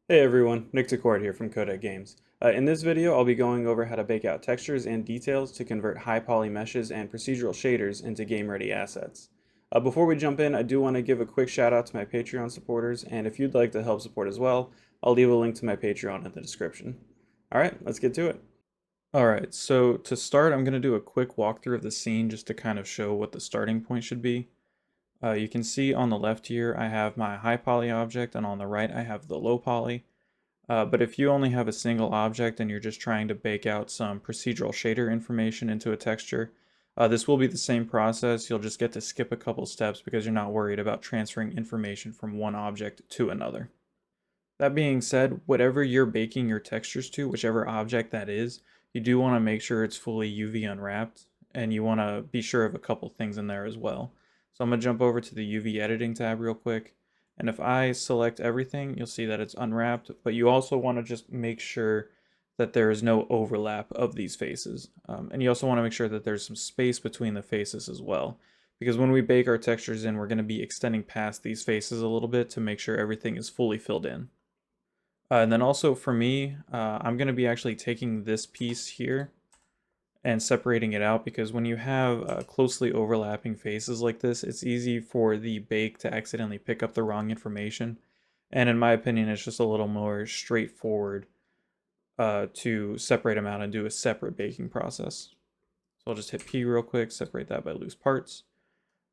Hey everyone, Nick Decord here from Kodak Games. In this video, I'll be going over how to bake out textures and details to convert high poly meshes and procedural shaders into game-ready assets. Before we jump in, I do want to give a quick shout out to my Patreon supporters, and if you'd like to help support as well, I'll leave a link to my Patreon in the description. Alright, let's get to it. Alright, so to start, I'm going to do a quick walkthrough of the scene just to kind of show what the starting point should be. You can see on the left here, I have my high poly object, and on the right, I have the low poly. But if you only have a single object and you're just trying to bake out some procedural shader information into a texture, this will be the same process. You'll just get to skip a couple steps because you're not worried about transferring information from one object to another. That being said, whatever you're baking your textures to, whichever object that is, you do want to make sure it's fully UV unwrapped, and you want to be sure of a couple things in there as well. So I'm going to jump over to the UV editing tab real quick, and if I select everything, you'll see that it's unwrapped, but you also want to just make sure that there is no overlap of these faces. And you also want to make sure that there's some space between the faces as well, because when we bake our textures in, we're going to be extending past these faces a little bit to make sure everything is fully filled in. And then also for me, I'm going to be actually taking this piece here and separating it out because when you have closely overlapping faces like this, it's easy for the bake to accidentally pick up the wrong information. And in my opinion, it's just a little more straightforward to separate them out and do a separate baking process. So I'll just hit P real quick, separate that by loose parts.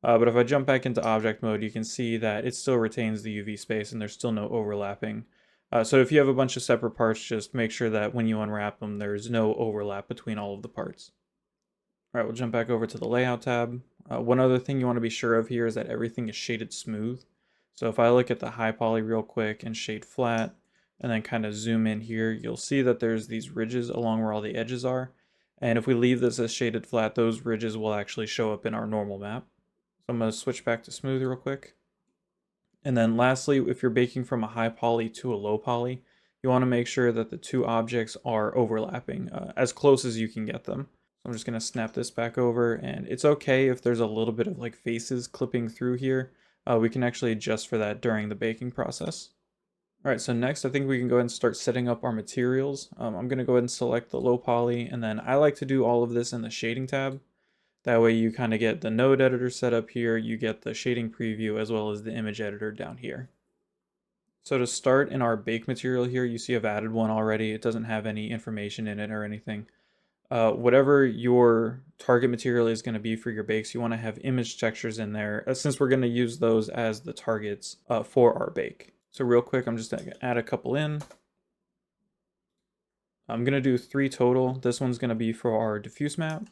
But if I jump back into object mode, you can see that it still retains the UV space and there's still no overlapping. So if you have a bunch of separate parts, just make sure that when you unwrap them, there's no overlap between all of the parts. All right, we'll jump back over to the layout tab. One other thing you want to be sure of here is that everything is shaded smooth. So if I look at the high poly real quick and shade flat, and then kind of zoom in here, you'll see that there's these ridges along where all the edges are. And if we leave this as shaded flat, those ridges will actually show up in our normal map. So I'm going to switch back to smooth real quick. And then lastly, if you're baking from a high poly to a low poly, you want to make sure that the two objects are overlapping as close as you can get them. So I'm just going to snap this back over, and it's okay if there's a little bit of like faces clipping through here. We can actually adjust for that during the baking process. All right, so next I think we can go ahead and start setting up our materials. I'm going to go ahead and select the low poly, and then I like to do all of this in the shading tab. That way you kind of get the node editor set up here, you get the shading preview as well as the image editor down here. So to start in our bake material here, you see I've added one already. It doesn't have any information in it or anything. Whatever your target material is going to be for your bakes, you want to have image textures in there since we're going to use those as the targets for our bake. So real quick, I'm just going to add a couple in. I'm going to do 3 total. This one's going to be for our diffuse map.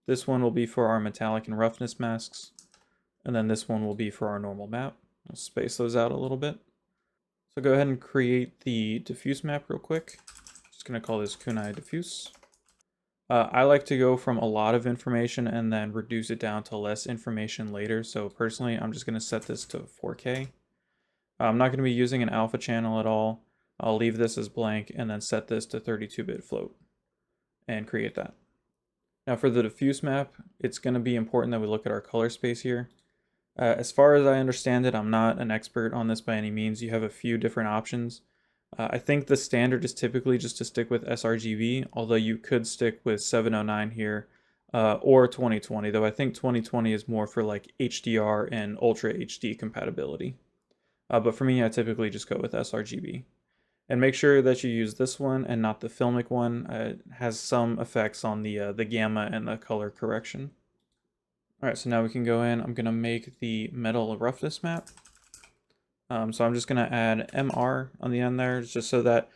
This one will be for our metallic and roughness masks. And then this one will be for our normal map. I'll space those out a little bit. So go ahead and create the diffuse map real quick. Just going to call this kunai diffuse. I like to go from a lot of information and then reduce it down to less information later. So personally, I'm just going to set this to 4K. I'm not going to be using an alpha channel at all. I'll leave this as blank and then set this to 32-bit float and create that. Now for the diffuse map, it's going to be important that we look at our color space here. As far as I understand it, I'm not an expert on this by any means. You have a few different options. I think the standard is typically just to stick with sRGB, although you could stick with 709 here or 2020, though I think 2020 is more for like HDR and Ultra HD compatibility. But for me, I typically just go with sRGB. And make sure that you use this one and not the filmic one. It has some effects on the gamma and the color correction. All right, so now we can go in. I'm gonna make the metal roughness map. So I'm just gonna add MR on the end there, just so that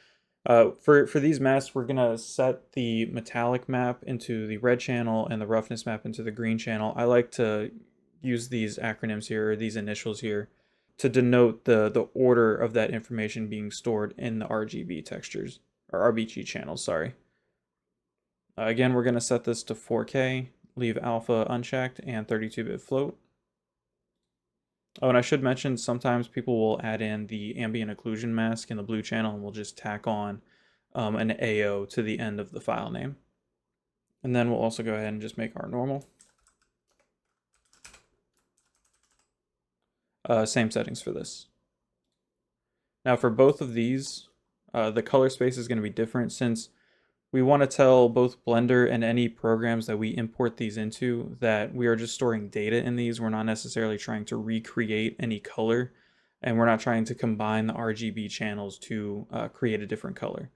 for these masks, we're gonna set the metallic map into the red channel and the roughness map into the green channel. I like to use these acronyms here, or these initials here, to denote the order of that information being stored in the RGB textures, or RBG channels, sorry. Again, we're gonna set this to 4K, leave alpha unchecked, and 32-bit float. Oh, and I should mention sometimes people will add in the ambient occlusion mask in the blue channel and we'll just tack on an AO to the end of the file name. And then we'll also go ahead and just make our normal. Same settings for this. Now for both of these, the color space is going to be different since we want to tell both Blender and any programs that we import these into that we are just storing data in these. We're not necessarily trying to recreate any color, and we're not trying to combine the RGB channels to create a different color.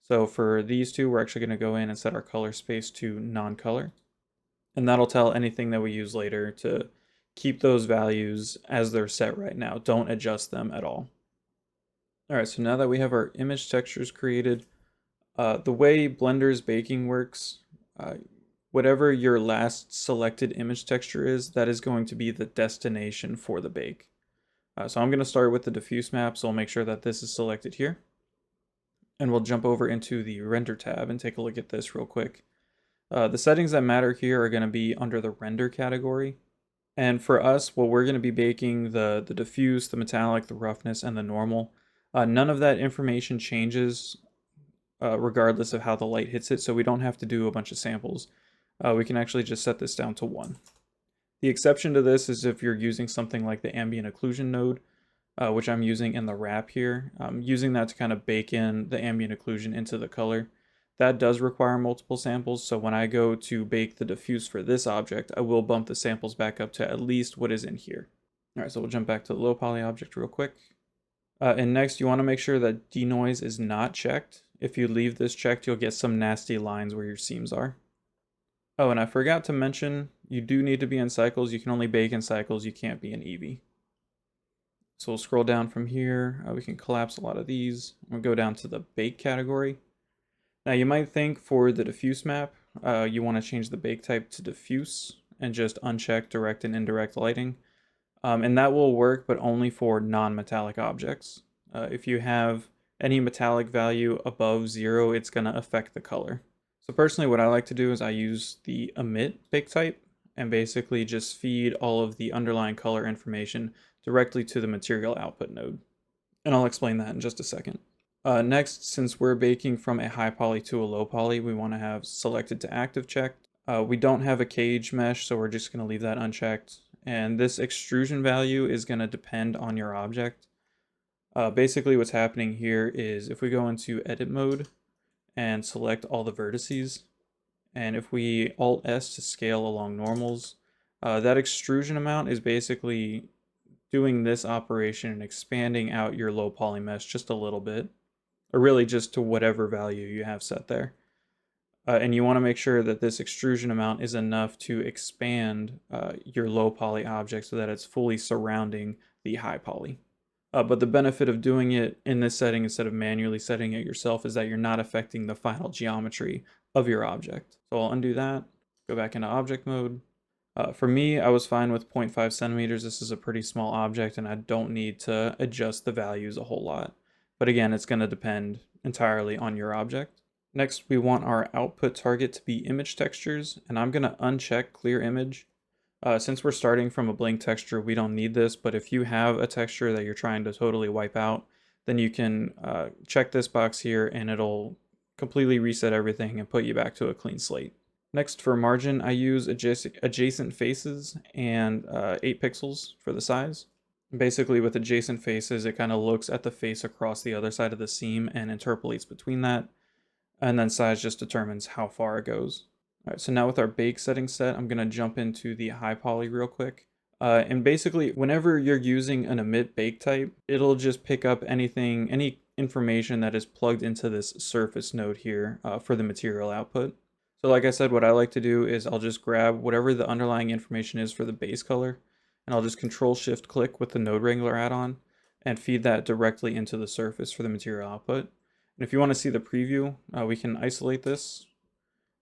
So for these two, we're actually going to go in and set our color space to non-color, and that'll tell anything that we use later to keep those values as they're set right now. Don't adjust them at all. All right, so now that we have our image textures created, the way Blender's baking works, uh, whatever your last selected image texture is, that is going to be the destination for the bake. So I'm going to start with the diffuse map, so I'll make sure that this is selected here. And we'll jump over into the render tab and take a look at this real quick. The settings that matter here are going to be under the render category. And for us, what we're going to be baking, the diffuse, the metallic, the roughness, and the normal, none of that information changes regardless of how the light hits it, so we don't have to do a bunch of samples. We can actually just set this down to 1. The exception to this is if you're using something like the ambient occlusion node, which I'm using in the wrap here. I'm using that to kind of bake in the ambient occlusion into the color. That does require multiple samples, so when I go to bake the diffuse for this object, I will bump the samples back up to at least what is in here. All right, so we'll jump back to the low poly object real quick. And next, you want to make sure that denoise is not checked. If you leave this checked, you'll get some nasty lines where your seams are. Oh, and I forgot to mention, you do need to be in cycles. You can only bake in cycles, you can't be in Eevee. So we'll scroll down from here. We can collapse a lot of these. We'll go down to the bake category. Now you might think for the diffuse map, you want to change the bake type to diffuse and just uncheck direct and indirect lighting. And that will work, but only for non-metallic objects. If you have any metallic value above 0, it's going to affect the color. So personally, what I like to do is I use the emit bake type and basically just feed all of the underlying color information directly to the material output node. And I'll explain that in just a second. Next, since we're baking from a high poly to a low poly, we want to have selected to active checked. We don't have a cage mesh, so we're just going to leave that unchecked. And this extrusion value is going to depend on your object. Basically what's happening here is if we go into edit mode and select all the vertices, and if we Alt S to scale along normals, that extrusion amount is basically doing this operation and expanding out your low poly mesh just a little bit, or really just to whatever value you have set there. And you want to make sure that this extrusion amount is enough to expand your low poly object so that it's fully surrounding the high poly. But the benefit of doing it in this setting instead of manually setting it yourself is that you're not affecting the final geometry of your object. So I'll undo that, go back into object mode. For me, I was fine with 0.5 centimeters. This is a pretty small object and I don't need to adjust the values a whole lot. But again, it's going to depend entirely on your object. Next, we want our output target to be image textures, and I'm going to uncheck clear image. Since we're starting from a blank texture, we don't need this, but if you have a texture that you're trying to totally wipe out, then you can check this box here and it'll completely reset everything and put you back to a clean slate. Next, for margin, I use adjacent faces and 8 pixels for the size. Basically, with adjacent faces, it kind of looks at the face across the other side of the seam and interpolates between that. And then size just determines how far it goes. All right, so now with our bake settings set, I'm going to jump into the high poly real quick. And basically, whenever you're using an emit bake type, it'll just pick up anything, any information that is plugged into this surface node here for the material output. So like I said, what I like to do is I'll just grab whatever the underlying information is for the base color, and I'll just Control-Shift-Click with the Node Wrangler add-on and feed that directly into the surface for the material output. And if you want to see the preview, we can isolate this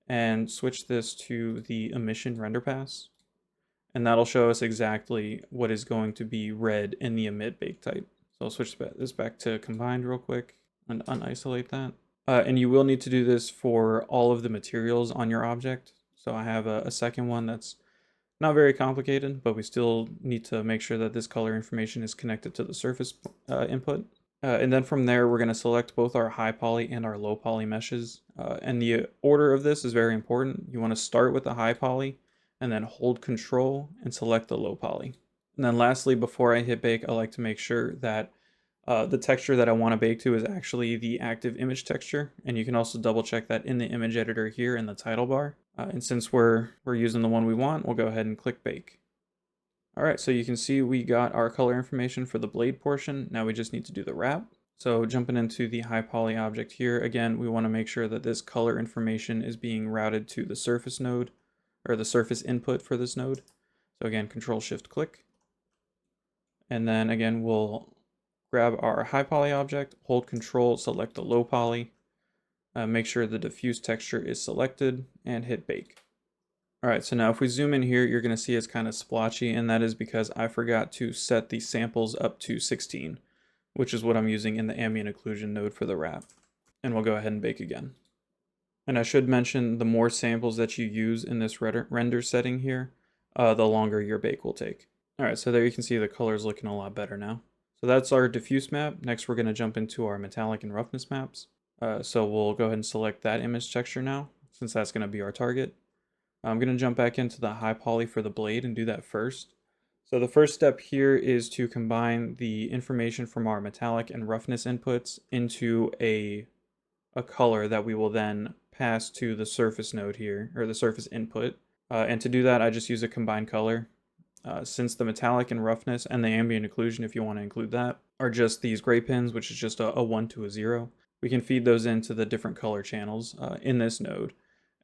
and switch this to the emission render pass. And that'll show us exactly what is going to be read in the emit bake type. So I'll switch this back to combined real quick and unisolate that. And you will need to do this for all of the materials on your object. So I have a second one that's not very complicated, but we still need to make sure that this color information is connected to the surface input. And then from there, we're going to select both our high poly and our low poly meshes. And the order of this is very important. You want to start with the high poly and then hold control and select the low poly. And then lastly, before I hit bake, I like to make sure that The texture that I want to bake to is actually the active image texture, and you can also double check that in the image editor here in the title bar. And since we're using the one we want, we'll go ahead and click bake. All right, so you can see we got our color information for the blade portion. Now we just need to do the wrap. So jumping into the high poly object here, again, we want to make sure that this color information is being routed to the surface node, or the surface input for this node. So again, Control Shift click. And then again, we'll grab our high poly object, hold Control, select the low poly, make sure the diffuse texture is selected, and hit bake. All right, so now if we zoom in here, you're gonna see it's kind of splotchy, and that is because I forgot to set the samples up to 16, which is what I'm using in the ambient occlusion node for the wrap. And we'll go ahead and bake again. And I should mention, the more samples that you use in this render setting here, the longer your bake will take. All right, so there you can see the color's looking a lot better now. So that's our diffuse map. Next, we're gonna jump into our metallic and roughness maps. So we'll go ahead and select that image texture now, since that's gonna be our target. I'm going to jump back into the high poly for the blade and do that first. So the first step here is to combine the information from our metallic and roughness inputs into a color that we will then pass to the surface node here, or the surface input. And to do that, I just use a combined color. Since the metallic and roughness and the ambient occlusion, if you want to include that, are just these gray pins, which is just a 1 to a 0, we can feed those into the different color channels in this node.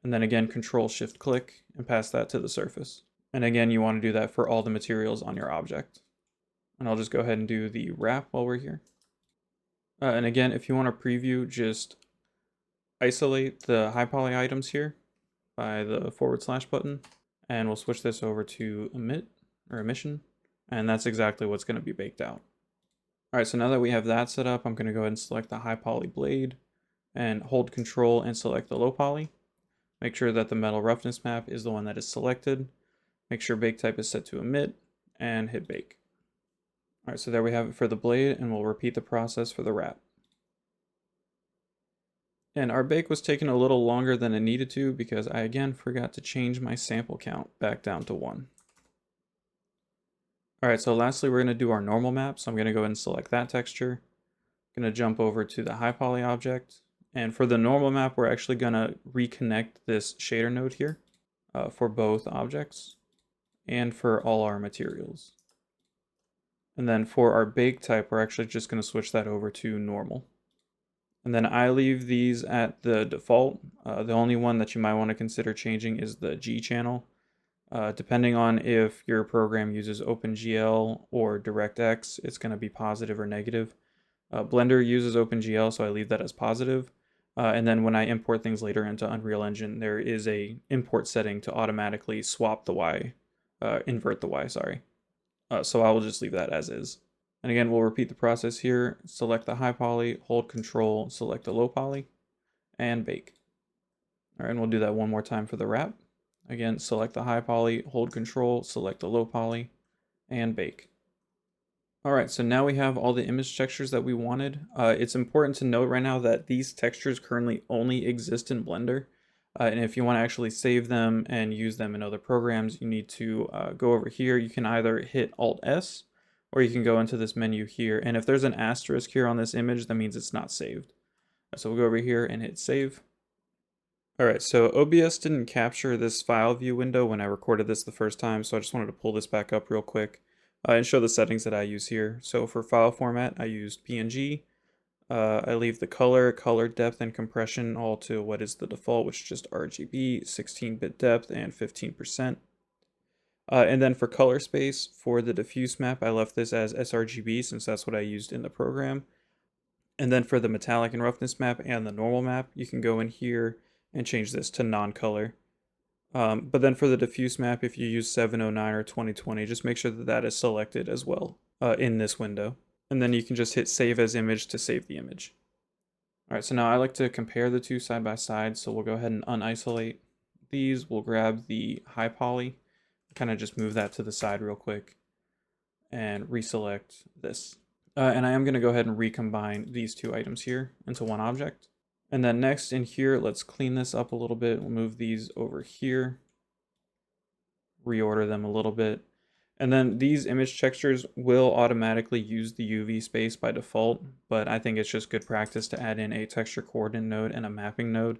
And then again, Control Shift click and pass that to the surface. And again, you want to do that for all the materials on your object. And I'll just go ahead and do the wrap while we're here. And again, if you want to preview, just isolate the high poly items here by the / button. And we'll switch this over to emit or emission. And that's exactly what's going to be baked out. All right, so now that we have that set up, I'm going to go ahead and select the high poly blade and hold Control and select the low poly. Make sure that the metal roughness map is the one that is selected. Make sure bake type is set to emit and hit bake. All right, so there we have it for the blade, and we'll repeat the process for the wrap. And our bake was taking a little longer than it needed to because I again forgot to change my sample count back down to 1. All right, so lastly, we're gonna do our normal map. So I'm gonna go ahead and select that texture. I'm gonna jump over to the high poly object. And for the normal map, we're actually gonna reconnect this shader node here for both objects and for all our materials. And then for our bake type, we're actually just gonna switch that over to normal. And then I leave these at the default. The only one that you might wanna consider changing is the G channel. Depending on if your program uses OpenGL or DirectX, it's gonna be positive or negative. Blender uses OpenGL, so I leave that as positive. And then when I import things later into Unreal Engine, there is a import setting to automatically swap the Y, invert the Y, sorry. So I will just leave that as is. And again, we'll repeat the process here. Select the high poly, hold Control, select the low poly, and bake. All right, and we'll do that one more time for the wrap. Again, select the high poly, hold Control, select the low poly, and bake. All right, so now we have all the image textures that we wanted. It's important to note right now that these textures currently only exist in Blender. And if you want to actually save them and use them in other programs, you need to go over here. You can either hit Alt-S, or you can go into this menu here. And if there's an asterisk here on this image, that means it's not saved. So we'll go over here and hit save. All right, so OBS didn't capture this file view window when I recorded this the first time, so I just wanted to pull this back up real quick. And show the settings that I use here. So for file format, I used PNG. I leave the color depth, and compression all to what is the default, which is just RGB, 16-bit depth, and 15%. And then for color space, for the diffuse map, I left this as sRGB since that's what I used in the program. And then for the metallic and roughness map and the normal map, you can go in here and change this to non-color. But then for the diffuse map, if you use 709 or 2020, just make sure that that is selected as well in this window. And then you can just hit save as image to save the image. All right, so now I like to compare the two side by side. So we'll go ahead and unisolate these. We'll grab the high poly, kind of just move that to the side real quick and reselect this. And I am going to go ahead and recombine these two items here into one object. And then next in here, let's clean this up a little bit. We'll move these over here, reorder them a little bit. And then these image textures will automatically use the UV space by default, but I think it's just good practice to add in a texture coordinate node and a mapping node.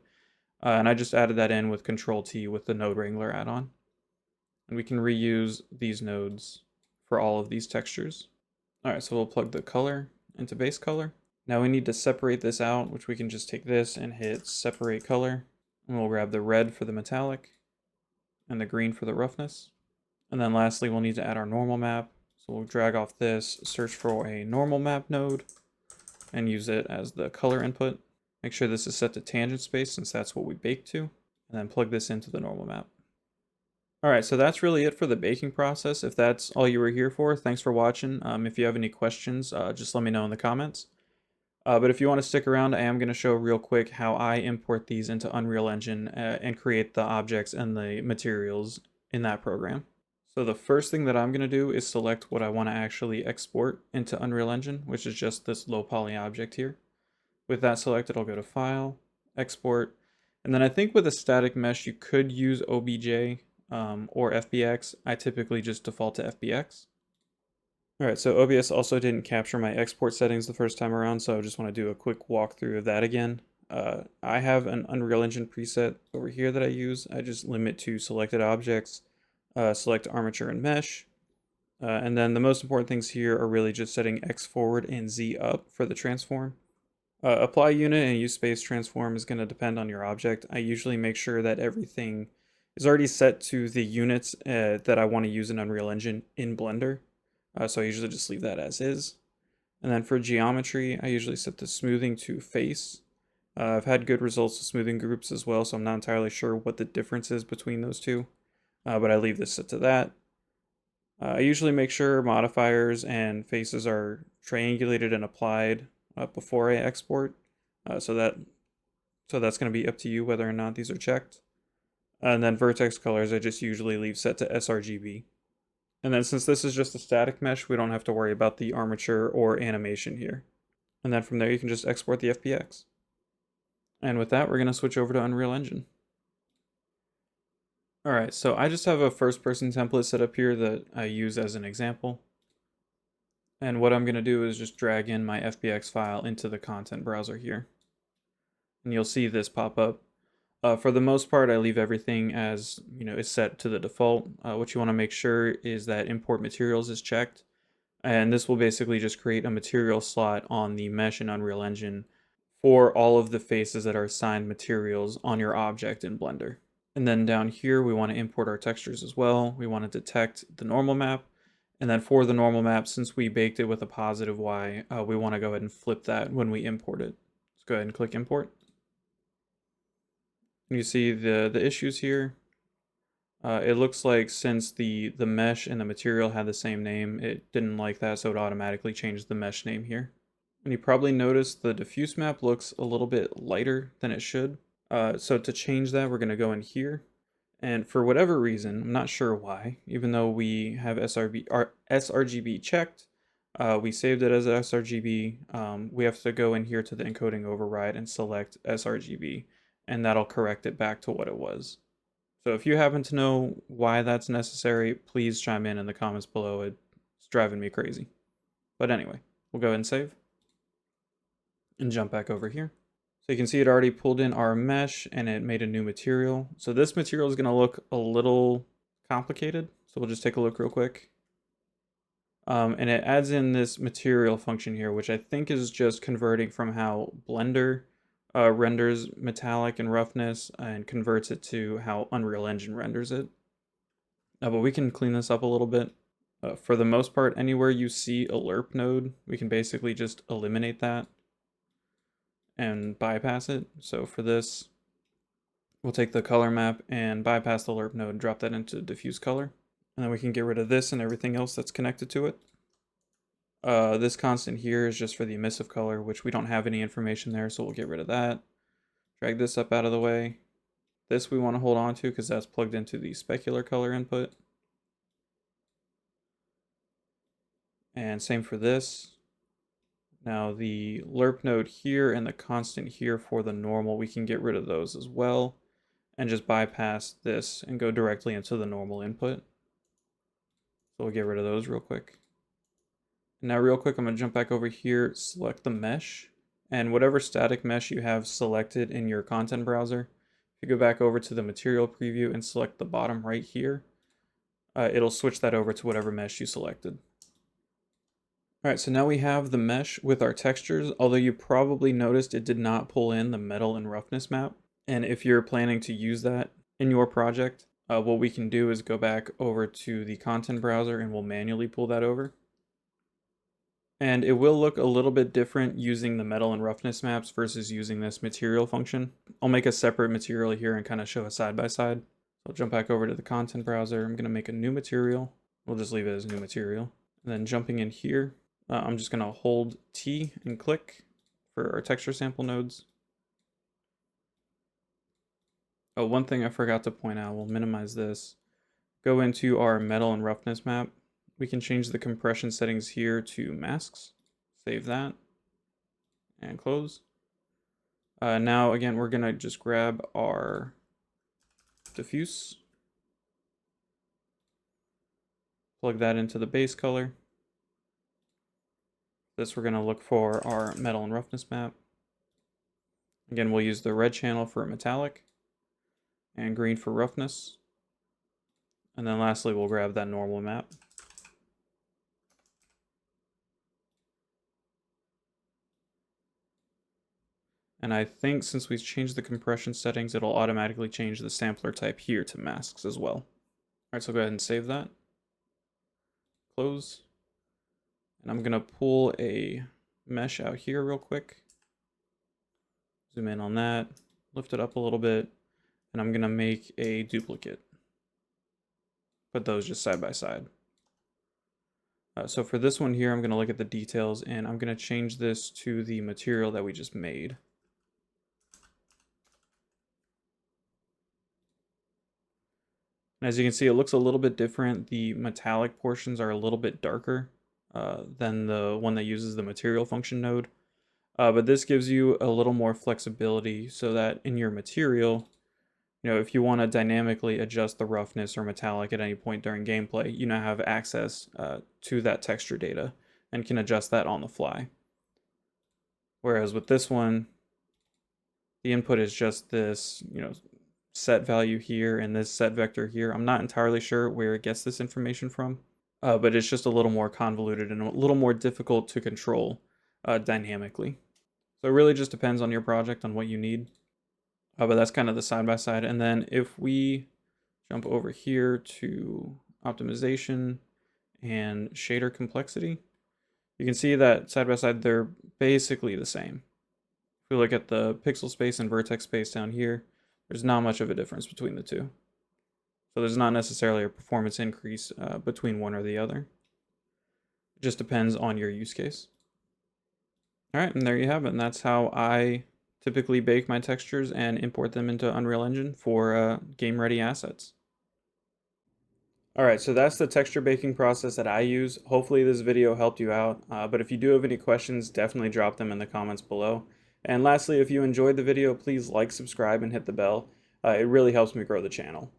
And I just added that in with Control T with the Node Wrangler add-on. And we can reuse these nodes for all of these textures. All right, so we'll plug the color into base color. Now we need to separate this out, which we can just take this and hit separate color. And we'll grab the red for the metallic and the green for the roughness. And then lastly, we'll need to add our normal map. So we'll drag off this, search for a normal map node, and use it as the color input. Make sure this is set to tangent space since that's what we baked to, and then plug this into the normal map. All right, so that's really it for the baking process. If that's all you were here for, thanks for watching. If you have any questions, just let me know in the comments. But if you want to stick around, I am going to show real quick how I import these into Unreal Engine and create the objects and the materials in that program. So the first thing that I'm going to do is select what I want to actually export into Unreal Engine, which is just this low poly object here. With that selected, I'll go to File, Export, and then I think with a static mesh, you could use OBJ or FBX. I typically just default to FBX. All right, so OBS also didn't capture my export settings the first time around, so I just want to do a quick walkthrough of that again. I have an Unreal Engine preset over here that I use. I just limit to selected objects, select armature and mesh, and then the most important things here are really just setting X forward and Z up for the transform. Apply unit and use space transform is going to depend on your object. I usually make sure that everything is already set to the units that I want to use in Unreal Engine in Blender. So I usually just leave that as is. And then for geometry, I usually set the smoothing to face. I've had good results with smoothing groups as well, so I'm not entirely sure what the difference is between those two, but I leave this set to that. I usually make sure modifiers and faces are triangulated and applied before I export, so that's going to be up to you whether or not these are checked. And then vertex colors I just usually leave set to sRGB. And then since this is just a static mesh, we don't have to worry about the armature or animation here. And then from there you can just export the FBX. And with that, we're going to switch over to Unreal Engine. Alright, so I just have a first-person template set up here that I use as an example. And what I'm going to do is just drag in my FBX file into the content browser here. And you'll see this pop up. For the most part, I leave everything as, is set to the default. What you want to make sure is that import materials is checked. And this will basically just create a material slot on the mesh in Unreal Engine for all of the faces that are assigned materials on your object in Blender. And then down here, we want to import our textures as well. We want to detect the normal map. And then for the normal map, since we baked it with a positive Y, we want to go ahead and flip that when we import it. Let's go ahead and click import. And you see the issues here. It looks like since the mesh and the material had the same name, it didn't like that, so it automatically changed the mesh name here. And you probably noticed the diffuse map looks a little bit lighter than it should. So to change that, we're going to go in here. And for whatever reason, I'm not sure why, even though we have sRGB checked, we saved it as sRGB, we have to go in here to the encoding override and select sRGB, and that'll correct it back to what it was. So if you happen to know why that's necessary, please chime in the comments below. It's driving me crazy. But anyway, we'll go ahead and save and jump back over here. So you can see it already pulled in our mesh and it made a new material. So this material is going to look a little complicated. So we'll just take a look real quick. And it adds in this material function here, which I think is just converting from how Blender renders metallic and roughness and converts it to how Unreal Engine renders it. But we can clean this up a little bit. For the most part, anywhere you see a lerp node, we can basically just eliminate that and bypass it. So for this, we'll take the color map and bypass the lerp node, drop that into diffuse color. And then we can get rid of this and everything else that's connected to it. This constant here is just for the emissive color, which we don't have any information there, so we'll get rid of that. Drag this up out of the way. This we want to hold on to because that's plugged into the specular color input. And same for this. Now the lerp node here and the constant here for the normal, we can get rid of those as well and just bypass this and go directly into the normal input. So we'll get rid of those real quick. Now real quick, I'm going to jump back over here, select the mesh, and whatever static mesh you have selected in your content browser, if you go back over to the material preview and select the bottom right here, it'll switch that over to whatever mesh you selected. All right, so now we have the mesh with our textures, although you probably noticed it did not pull in the metal and roughness map. And if you're planning to use that in your project, what we can do is go back over to the content browser and we'll manually pull that over. And it will look a little bit different using the metal and roughness maps versus using this material function. I'll make a separate material here and kind of show a side by side. So I'll jump back over to the content browser. I'm going to make a new material. We'll just leave it as new material. And then jumping in here, I'm just going to hold T and click for our texture sample nodes. Oh, one thing I forgot to point out, we'll minimize this. Go into our metal and roughness map. We can change the compression settings here to masks. Save that and close. Now again, we're gonna just grab our diffuse, plug that into the base color. This we're gonna look for our metal and roughness map. Again, we'll use the red channel for metallic and green for roughness. And then lastly, we'll grab that normal map. And I think since we've changed the compression settings, it'll automatically change the sampler type here to masks as well. All right, so go ahead and save that. Close. And I'm gonna pull a mesh out here real quick. Zoom in on that, lift it up a little bit, and I'm gonna make a duplicate. Put those just side by side. So for this one here, I'm gonna look at the details and I'm gonna change this to the material that we just made. And as you can see, it looks a little bit different. The metallic portions are a little bit darker than the one that uses the material function node. But this gives you a little more flexibility so that in your material, if you want to dynamically adjust the roughness or metallic at any point during gameplay, you now have access to that texture data and can adjust that on the fly. Whereas with this one, the input is just this, set value here and this set vector here. I'm not entirely sure where it gets this information from, but it's just a little more convoluted and a little more difficult to control dynamically. So it really just depends on your project, on what you need. But that's kind of the side by side. And then if we jump over here to optimization and shader complexity, you can see that side by side, they're basically the same. If we look at the pixel space and vertex space down here, there's not much of a difference between the two. So there's not necessarily a performance increase between one or the other. It just depends on your use case. All right, and there you have it. And that's how I typically bake my textures and import them into Unreal Engine for game-ready assets. All right, so that's the texture baking process that I use. Hopefully this video helped you out, but if you do have any questions, definitely drop them in the comments below. And lastly, if you enjoyed the video, please like, subscribe, and hit the bell. It really helps me grow the channel.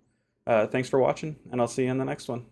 Thanks for watching, and I'll see you in the next one.